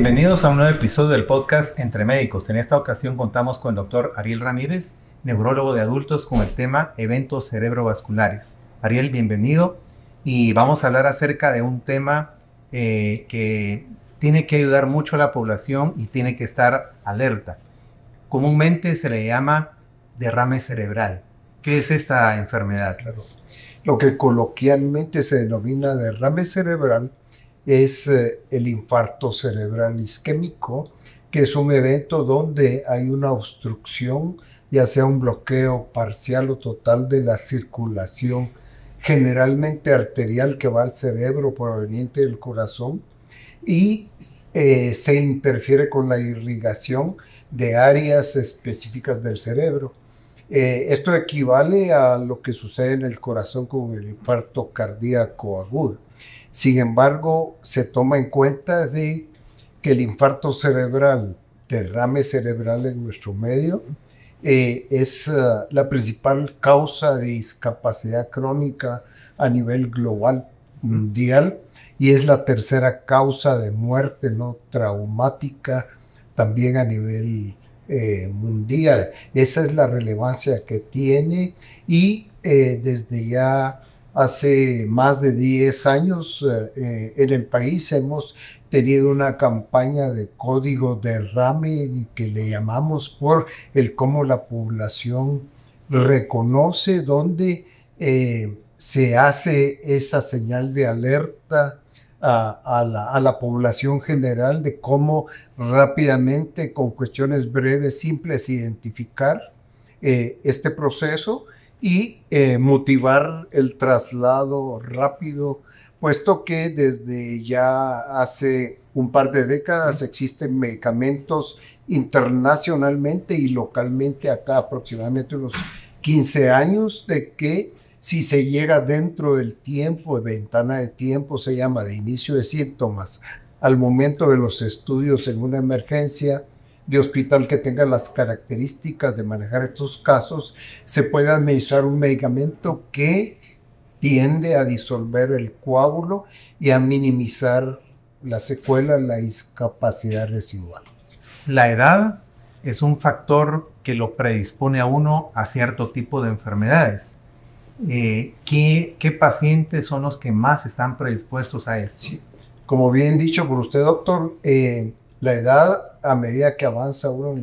Bienvenidos a un nuevo episodio del podcast Entre Médicos. En esta ocasión contamos con el doctor Ariel Ramírez, neurólogo de adultos, con el tema eventos cerebrovasculares. Ariel, bienvenido. Y vamos a hablar acerca de un tema que tiene que ayudar mucho a la población y tiene que estar alerta. Comúnmente se le llama derrame cerebral. ¿Qué es esta enfermedad? Claro. Lo que coloquialmente se denomina derrame cerebral es el infarto cerebral isquémico, que es un evento donde hay una obstrucción, ya sea un bloqueo parcial o total de la circulación, generalmente arterial, que va al cerebro proveniente del corazón, y se interfiere con la irrigación de áreas específicas del cerebro. Esto equivale a lo que sucede en el corazón con el infarto cardíaco agudo. Sin embargo, se toma en cuenta de que el infarto cerebral, derrame cerebral en nuestro medio, es la principal causa de discapacidad crónica a nivel global, mundial, y es la tercera causa de muerte no traumática también a nivel mundial. Esa es la relevancia que tiene y desde ya hace más de 10 años en el país hemos tenido una campaña de código derrame que le llamamos por el cómo la población reconoce, donde se hace esa señal de alerta a la población general de cómo rápidamente, con cuestiones breves, simples, identificar este proceso y motivar el traslado rápido, puesto que desde ya hace un par de décadas existen medicamentos internacionalmente y localmente acá aproximadamente unos 15 años de que si se llega dentro del tiempo, de ventana de tiempo, se llama de inicio de síntomas, al momento de los estudios en una emergencia de hospital que tenga las características de manejar estos casos, se puede administrar un medicamento que tiende a disolver el coágulo y a minimizar la secuela, la discapacidad residual. La edad es un factor que lo predispone a uno a cierto tipo de enfermedades. ¿Qué pacientes son los que más están predispuestos a esto? Sí. Como bien dicho por usted, doctor, la edad, a medida que avanza uno en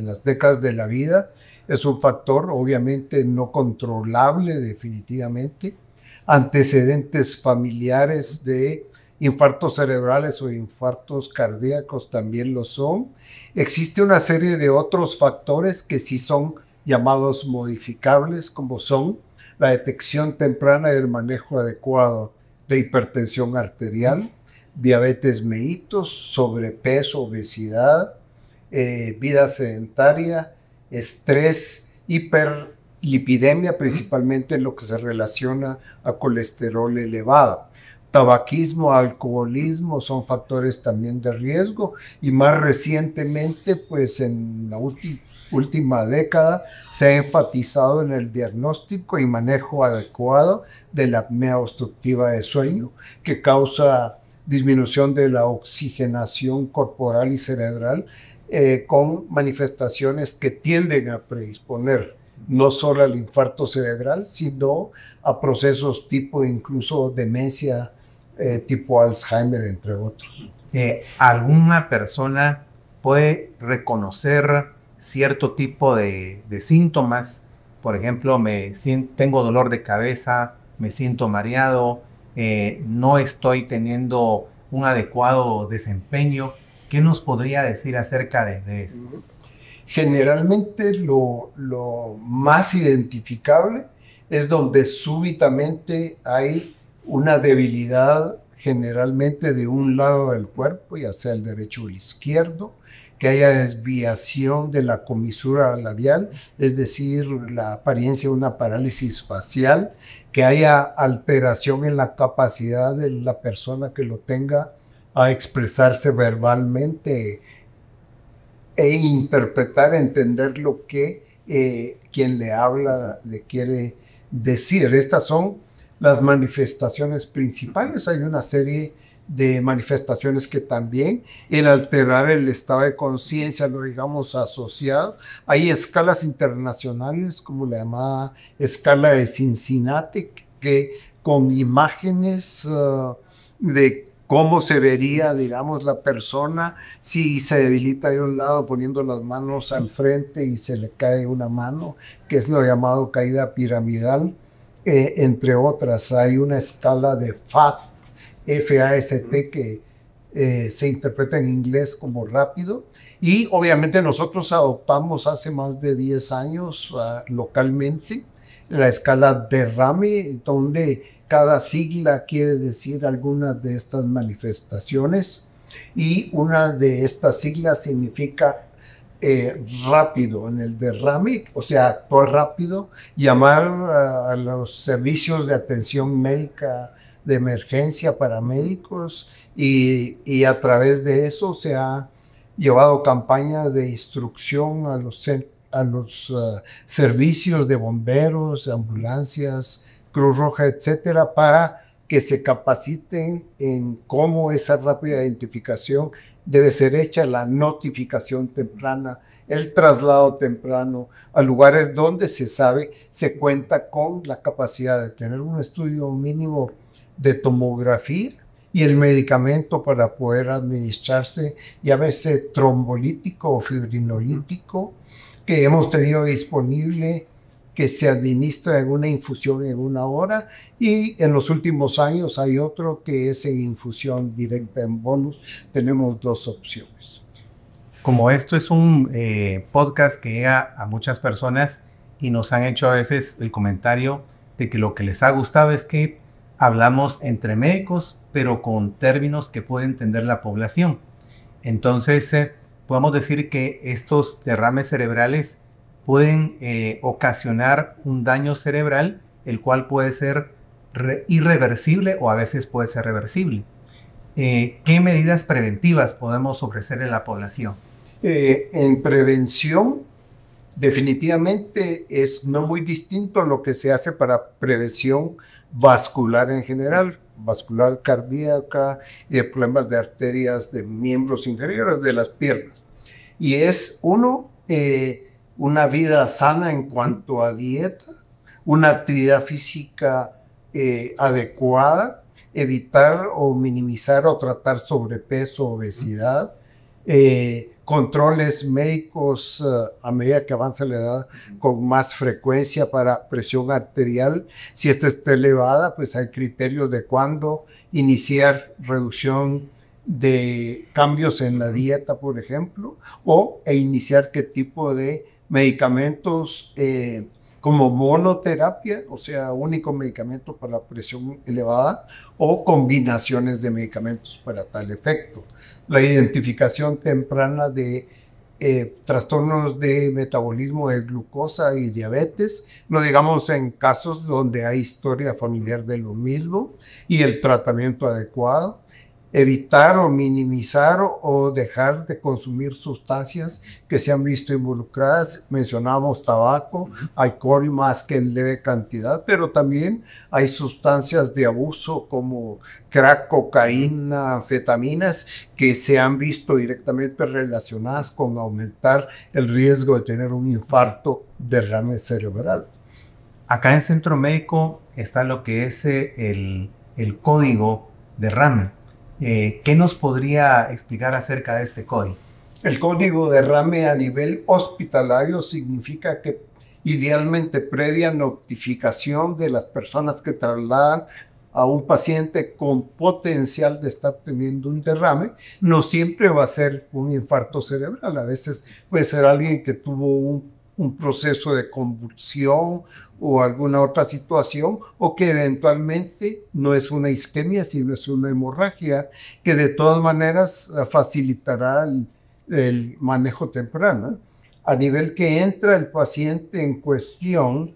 las décadas de la vida, es un factor obviamente no controlable definitivamente. Antecedentes familiares de infartos cerebrales o infartos cardíacos también lo son. Existe una serie de otros factores que sí son llamados modificables, como son la detección temprana y el manejo adecuado de hipertensión arterial, diabetes mellitus, sobrepeso, obesidad, vida sedentaria, estrés, hiperlipidemia, principalmente en lo que se relaciona a colesterol elevado. Tabaquismo, alcoholismo son factores también de riesgo, y más recientemente, pues en la última década, se ha enfatizado en el diagnóstico y manejo adecuado de la apnea obstructiva de sueño, que causa disminución de la oxigenación corporal y cerebral, con manifestaciones que tienden a predisponer no solo al infarto cerebral, sino a procesos tipo incluso demencia, tipo Alzheimer, entre otros. ¿Alguna persona puede reconocer cierto tipo de síntomas? Por ejemplo, tengo dolor de cabeza, me siento mareado, no estoy teniendo un adecuado desempeño. ¿Qué nos podría decir acerca de eso? Generalmente lo más identificable es donde súbitamente hay una debilidad, generalmente de un lado del cuerpo, ya sea el derecho o el izquierdo, que haya desviación de la comisura labial, es decir, la apariencia de una parálisis facial, que haya alteración en la capacidad de la persona que lo tenga a expresarse verbalmente e interpretar, entender lo que quien le habla le quiere decir. Estas son las manifestaciones principales. Hay una serie de manifestaciones que también el alterar el estado de conciencia, lo digamos asociado. Hay escalas internacionales, como la llamada escala de Cincinnati, que con imágenes de cómo se vería, digamos, la persona si se debilita de un lado poniendo las manos al frente y se le cae una mano, que es lo llamado caída piramidal, entre otras. Hay una escala de FAST, F-A-S-T, que se interpreta en inglés como rápido, y obviamente nosotros adoptamos hace más de 10 años localmente la escala derrame, donde cada sigla quiere decir alguna de estas manifestaciones, y una de estas siglas significa rápido. En el derrame, o sea, actuar rápido, llamar a los servicios de atención médica de emergencia, paramédicos, y a través de eso se ha llevado campaña de instrucción a los servicios de bomberos, ambulancias, Cruz Roja, etcétera, para que se capaciten en cómo esa rápida identificación debe ser hecha, la notificación temprana, el traslado temprano a lugares donde se sabe, se cuenta con la capacidad de tener un estudio mínimo de tomografía y el medicamento para poder administrarse, llámese trombolítico o fibrinolítico, que hemos tenido disponible, que se administra en una infusión en 1 hora, y en los últimos años hay otro que es en infusión directa en bolus. Tenemos 2 opciones. Como esto es un podcast que llega a muchas personas y nos han hecho a veces el comentario de que lo que les ha gustado es que hablamos entre médicos, pero con términos que puede entender la población. Entonces, podemos decir que estos derrames cerebrales pueden ocasionar un daño cerebral, el cual puede ser irreversible o a veces puede ser reversible. ¿Qué medidas preventivas podemos ofrecer a la población? En prevención, definitivamente es no muy distinto a lo que se hace para prevención vascular en general, vascular cardíaca y de problemas de arterias de miembros inferiores de las piernas. Y es una vida sana en cuanto a dieta, una actividad física adecuada, evitar o minimizar o tratar sobrepeso, obesidad, controles médicos a medida que avanza la edad con más frecuencia para presión arterial. Si esta está elevada, pues hay criterios de cuándo iniciar reducción de cambios en la dieta, por ejemplo, e iniciar qué tipo de medicamentos como monoterapia, o sea, único medicamento para la presión elevada, o combinaciones de medicamentos para tal efecto. La identificación temprana de trastornos de metabolismo de glucosa y diabetes, no digamos en casos donde hay historia familiar de lo mismo, y el tratamiento adecuado. Evitar o minimizar o dejar de consumir sustancias que se han visto involucradas. Mencionamos tabaco, alcohol más que en leve cantidad, pero también hay sustancias de abuso como crack, cocaína, anfetaminas, que se han visto directamente relacionadas con aumentar el riesgo de tener un infarto, derrame cerebral. Acá en Centro Médico está lo que es el código derrame. ¿Qué nos podría explicar acerca de este código? El código derrame a nivel hospitalario significa que idealmente previa notificación de las personas que trasladan a un paciente con potencial de estar teniendo un derrame, no siempre va a ser un infarto cerebral. A veces puede ser alguien que tuvo un proceso de convulsión o alguna otra situación, o que eventualmente no es una isquemia, sino es una hemorragia, que de todas maneras facilitará el manejo temprano. A nivel que entra el paciente en cuestión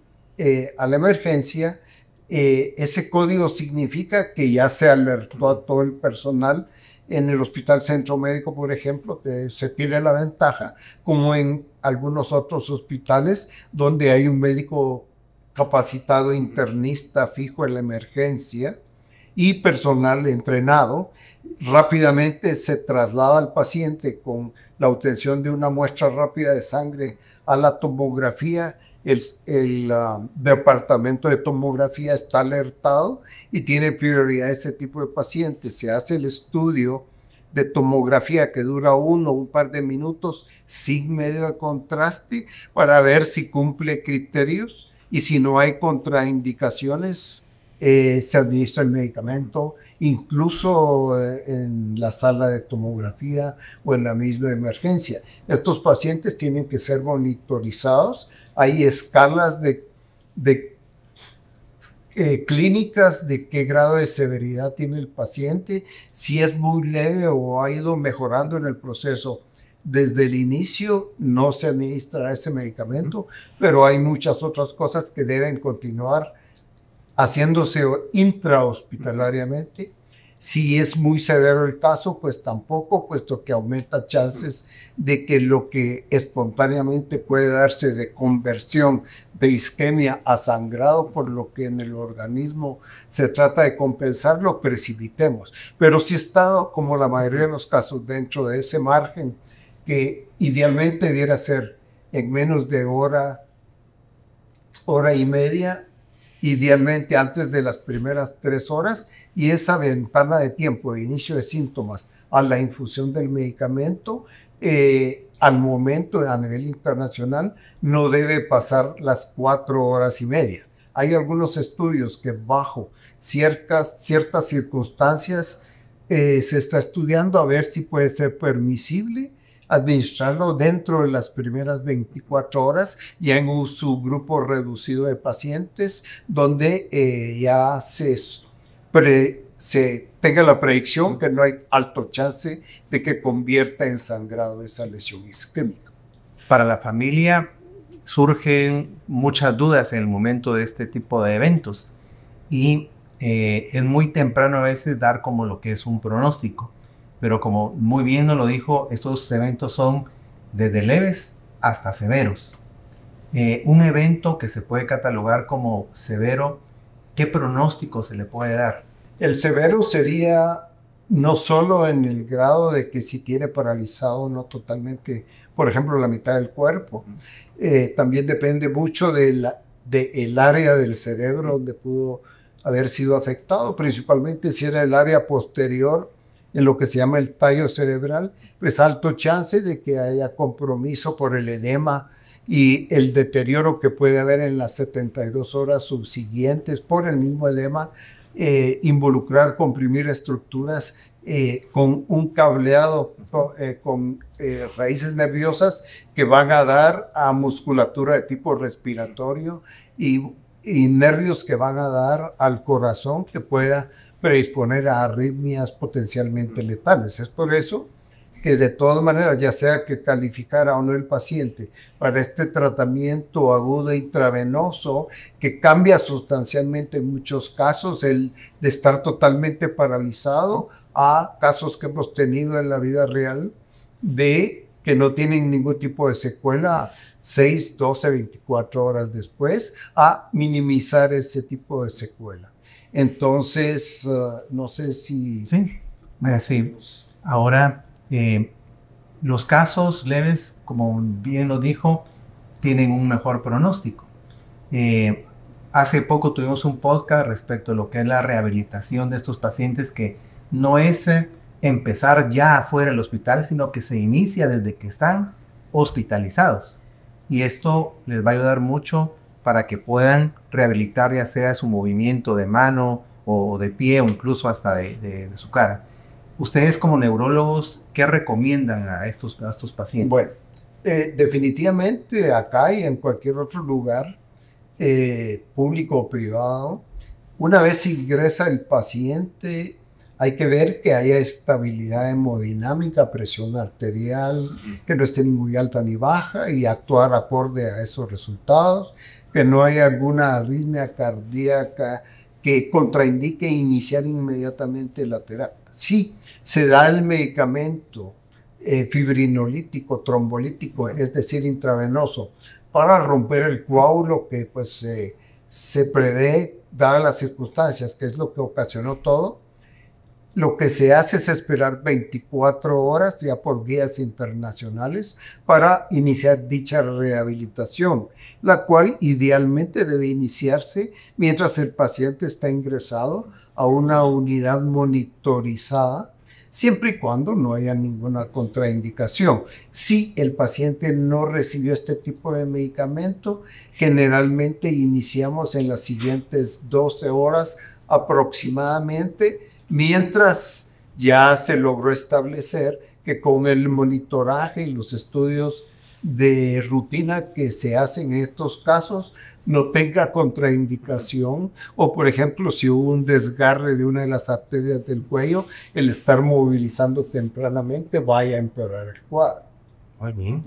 a la emergencia, ese código significa que ya se alertó a todo el personal. En el Hospital Centro Médico, por ejemplo, se tiene la ventaja, como en algunos otros hospitales, donde hay un médico capacitado internista fijo en la emergencia, y personal entrenado. Rápidamente se traslada al paciente con la obtención de una muestra rápida de sangre a la tomografía. El departamento de tomografía está alertado y tiene prioridad ese tipo de pacientes. Se hace el estudio de tomografía que dura un par de minutos sin medio de contraste para ver si cumple criterios, y si no hay contraindicaciones, se administra el medicamento, incluso en la sala de tomografía o en la misma emergencia. Estos pacientes tienen que ser monitorizados. Hay escalas de clínicas de qué grado de severidad tiene el paciente, si es muy leve o ha ido mejorando en el proceso. Desde el inicio no se administra ese medicamento, pero hay muchas otras cosas que deben continuar haciéndose intrahospitalariamente. Si es muy severo el caso, pues tampoco, puesto que aumenta chances de que lo que espontáneamente puede darse de conversión de isquemia a sangrado, por lo que en el organismo se trata de compensar, lo precipitemos. Pero si está, como la mayoría de los casos, dentro de ese margen que idealmente debiera ser en menos de hora y media, idealmente antes de las primeras 3 horas, y esa ventana de tiempo de inicio de síntomas a la infusión del medicamento, al momento a nivel internacional, no debe pasar las 4 horas y media. Hay algunos estudios que bajo ciertas circunstancias se está estudiando a ver si puede ser permisible administrarlo dentro de las primeras 24 horas, ya en un subgrupo reducido de pacientes, donde ya se tenga la predicción que no hay alto chance de que convierta en sangrado esa lesión isquémica. Para la familia surgen muchas dudas en el momento de este tipo de eventos, y es muy temprano a veces dar como lo que es un pronóstico. Pero como muy bien nos lo dijo, estos eventos son desde leves hasta severos. Un evento que se puede catalogar como severo, ¿qué pronóstico se le puede dar? El severo sería no solo en el grado de que si tiene paralizado no totalmente, por ejemplo, la mitad del cuerpo. También depende mucho del área del cerebro donde pudo haber sido afectado, principalmente si era el área posterior, en lo que se llama el tallo cerebral, pues alto chance de que haya compromiso por el edema y el deterioro que puede haber en las 72 horas subsiguientes por el mismo edema, involucrar, comprimir estructuras con un cableado con raíces nerviosas que van a dar a musculatura de tipo respiratorio y nervios que van a dar al corazón, que pueda predisponer a arritmias potencialmente letales. Es por eso que de todas maneras, ya sea que calificara o no el paciente para este tratamiento agudo intravenoso, que cambia sustancialmente en muchos casos el de estar totalmente paralizado, a casos que hemos tenido en la vida real de que no tienen ningún tipo de secuela 6, 12, 24 horas después, a minimizar ese tipo de secuela. Entonces, no sé si... Sí, sí. Ahora, los casos leves, como bien lo dijo, tienen un mejor pronóstico. Hace poco tuvimos un podcast respecto a lo que es la rehabilitación de estos pacientes, que no es empezar ya afuera del hospital, sino que se inicia desde que están hospitalizados. Y esto les va a ayudar mucho para que puedan rehabilitar ya sea su movimiento de mano o de pie, o incluso hasta de su cara. Ustedes como neurólogos, ¿qué recomiendan a estos pacientes? Bueno, definitivamente acá y en cualquier otro lugar, público o privado, una vez ingresa el paciente, hay que ver que haya estabilidad hemodinámica, presión arterial, que no esté ni muy alta ni baja, y actuar acorde a esos resultados, que no haya alguna arritmia cardíaca que contraindique iniciar inmediatamente la terapia. Sí, se da el medicamento fibrinolítico, trombolítico, es decir, intravenoso, para romper el coágulo que pues se prevé, dadas las circunstancias, que es lo que ocasionó todo, lo que se hace es esperar 24 horas ya por guías internacionales para iniciar dicha rehabilitación, la cual idealmente debe iniciarse mientras el paciente está ingresado a una unidad monitorizada, siempre y cuando no haya ninguna contraindicación. Si el paciente no recibió este tipo de medicamento, generalmente iniciamos en las siguientes 12 horas aproximadamente, mientras ya se logró establecer que con el monitoraje y los estudios de rutina que se hacen en estos casos no tenga contraindicación, o por ejemplo si hubo un desgarre de una de las arterias del cuello, el estar movilizando tempranamente vaya a empeorar el cuadro. Muy bien.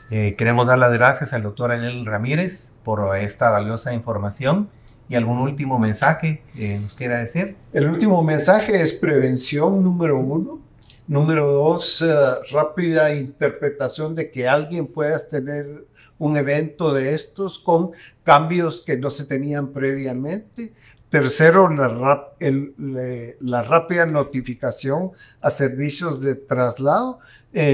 Queremos dar las gracias al doctor Ariel Ramírez por esta valiosa información. ¿Y algún último mensaje que nos quiera decir? El último mensaje es prevención, número 1. Número 2, rápida interpretación de que alguien pueda tener un evento de estos con cambios que no se tenían previamente. Tercero, la rápida notificación a servicios de traslado.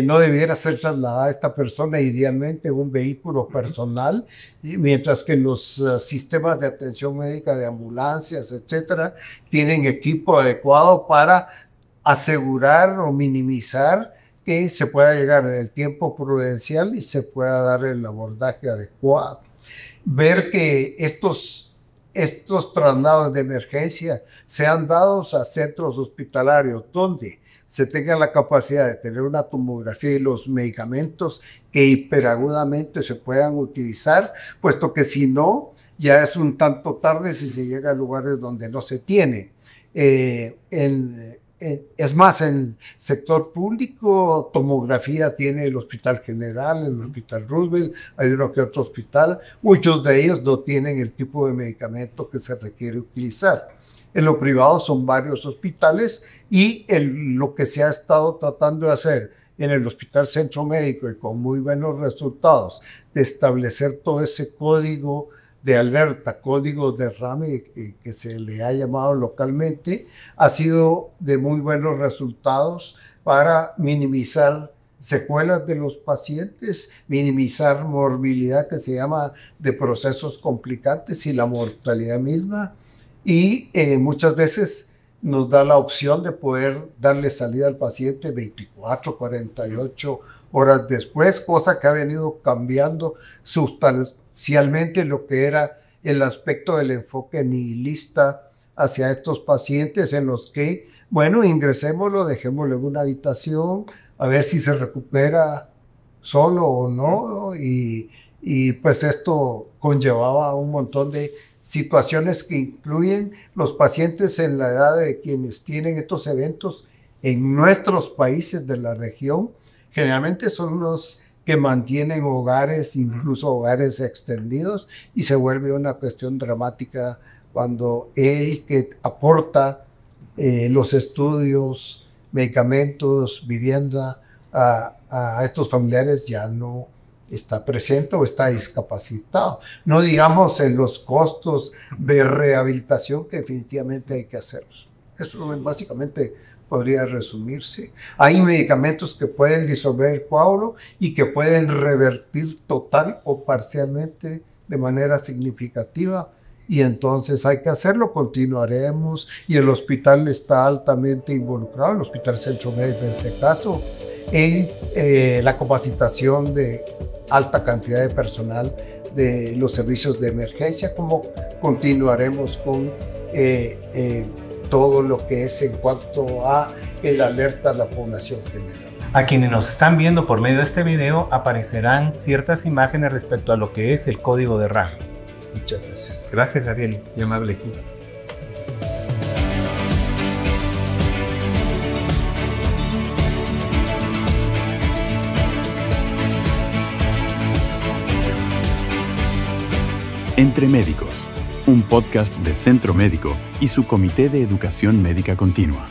No debiera ser trasladada esta persona idealmente en un vehículo personal, mientras que los sistemas de atención médica de ambulancias, etcétera, tienen equipo adecuado para asegurar o minimizar que se pueda llegar en el tiempo prudencial y se pueda dar el abordaje adecuado. Ver que estos traslados de emergencia sean dados a centros hospitalarios donde se tenga la capacidad de tener una tomografía y los medicamentos que hiperagudamente se puedan utilizar, puesto que si no, ya es un tanto tarde si se llega a lugares donde no se tiene. Es más, en el sector público, tomografía tiene el Hospital General, el Hospital Roosevelt, hay uno que otro hospital, muchos de ellos no tienen el tipo de medicamento que se requiere utilizar. En lo privado son varios hospitales y lo que se ha estado tratando de hacer en el Hospital Centro Médico y con muy buenos resultados, de establecer todo ese código de alerta, código de RAME que se le ha llamado localmente, ha sido de muy buenos resultados para minimizar secuelas de los pacientes, minimizar morbilidad que se llama de procesos complicantes y la mortalidad misma. Y muchas veces nos da la opción de poder darle salida al paciente 24, 48 horas después, cosa que ha venido cambiando sustancialmente lo que era el aspecto del enfoque nihilista hacia estos pacientes en los que, bueno, ingresémoslo, dejémoslo en una habitación, a ver si se recupera solo o no, y pues esto conllevaba un montón de situaciones que incluyen los pacientes en la edad de quienes tienen estos eventos en nuestros países de la región. Generalmente son los que mantienen hogares, incluso hogares extendidos, y se vuelve una cuestión dramática cuando el que aporta los estudios, medicamentos, vivienda a estos familiares ya no está presente o está discapacitado. No digamos en los costos de rehabilitación que definitivamente hay que hacerlos. Eso básicamente podría resumirse. Hay medicamentos que pueden disolver el coágulo y que pueden revertir total o parcialmente de manera significativa, y entonces hay que hacerlo. Continuaremos, y el hospital está altamente involucrado, el Hospital Centro Médico en este caso, en la capacitación de alta cantidad de personal de los servicios de emergencia, como continuaremos con todo lo que es en cuanto a el alerta a la población general. A quienes nos están viendo por medio de este video aparecerán ciertas imágenes respecto a lo que es el código de RAME. Muchas gracias. Gracias, Ariel, muy amable aquí. Entre Médicos, un podcast de Centro Médico y su Comité de Educación Médica Continua.